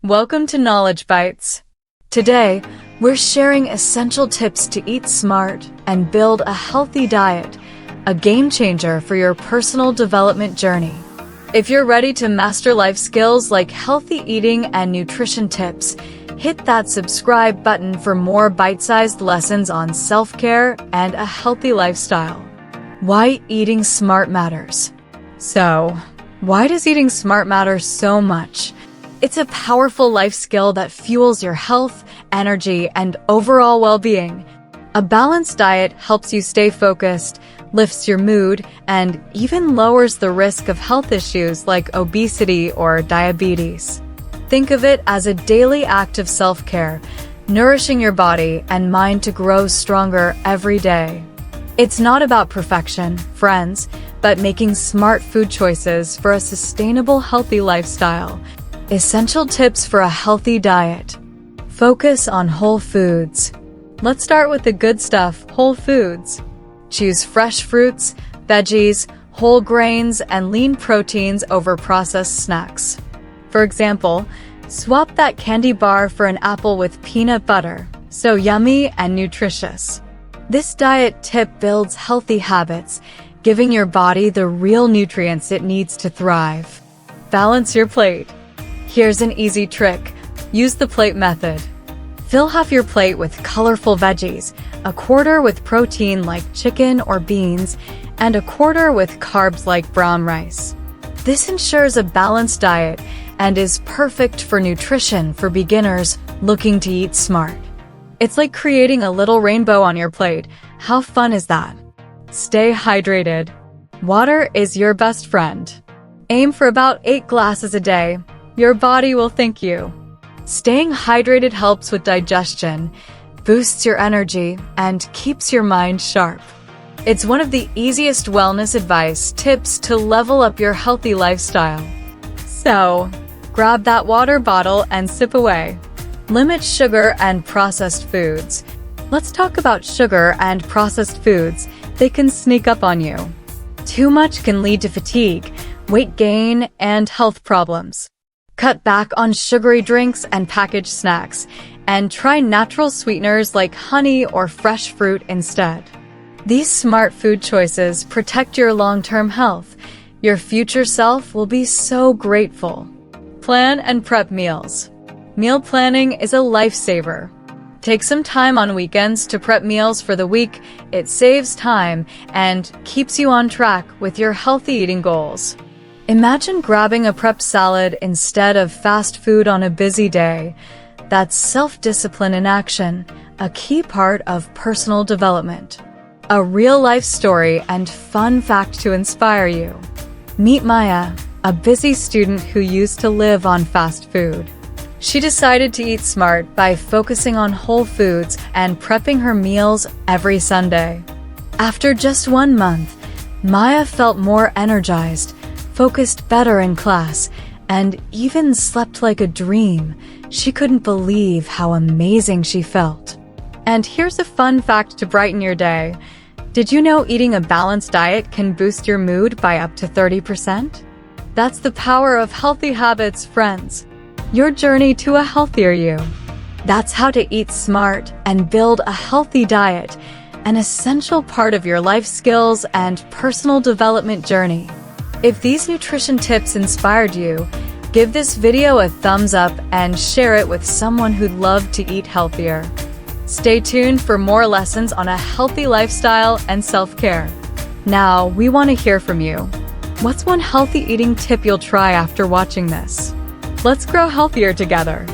Welcome to Knowledge Bites. Today, we're sharing essential tips to eat smart and build a healthy diet, a game changer for your personal development journey. If you're ready to master life skills like healthy eating and nutrition tips, hit that subscribe button for more bite-sized lessons on self-care and a healthy lifestyle. Why eating smart matters. So, why does eating smart matter so much? It's a powerful life skill that fuels your health, energy, and overall well-being. A balanced diet helps you stay focused, lifts your mood, and even lowers the risk of health issues like obesity or diabetes. Think of it as a daily act of self-care, nourishing your body and mind to grow stronger every day. It's not about perfection, friends, but making smart food choices for a sustainable, healthy lifestyle. Essential tips for a healthy diet. Focus on whole foods. Let's start with the good stuff, whole foods. Choose fresh fruits, veggies, whole grains, and lean proteins over processed snacks. For example, swap that candy bar for an apple with peanut butter. So yummy and nutritious. This diet tip builds healthy habits, giving your body the real nutrients it needs to thrive. Balance your plate. Here's an easy trick. Use the plate method. Fill half your plate with colorful veggies, a quarter with protein like chicken or beans, and a quarter with carbs like brown rice. This ensures a balanced diet and is perfect for nutrition for beginners looking to eat smart. It's like creating a little rainbow on your plate. How fun is that? Stay hydrated. Water is your best friend. Aim for about 8 glasses a day. Your body will thank you. Staying hydrated helps with digestion, boosts your energy, and keeps your mind sharp. It's one of the easiest wellness advice tips to level up your healthy lifestyle. So, grab that water bottle and sip away. Limit sugar and processed foods. Let's talk about sugar and processed foods. They can sneak up on you. Too much can lead to fatigue, weight gain, and health problems. Cut back on sugary drinks and packaged snacks, and try natural sweeteners like honey or fresh fruit instead. These smart food choices protect your long-term health. Your future self will be so grateful. Plan and prep meals. Meal planning is a lifesaver. Take some time on weekends to prep meals for the week. It saves time and keeps you on track with your healthy eating goals. Imagine grabbing a prep salad instead of fast food on a busy day. That's self-discipline in action, a key part of personal development. A real-life story and fun fact to inspire you. Meet Maya, a busy student who used to live on fast food. She decided to eat smart by focusing on whole foods and prepping her meals every Sunday. After just 1 month, Maya felt more energized, focused better in class, and even slept like a dream. She couldn't believe how amazing she felt. And here's a fun fact to brighten your day. Did you know eating a balanced diet can boost your mood by up to 30%? That's the power of healthy habits, friends. Your journey to a healthier you. That's how to eat smart and build a healthy diet, an essential part of your life skills and personal development journey. If these nutrition tips inspired you, give this video a thumbs up and share it with someone who'd love to eat healthier. Stay tuned for more lessons on a healthy lifestyle and self-care. Now, we want to hear from you. What's one healthy eating tip you'll try after watching this? Let's grow healthier together.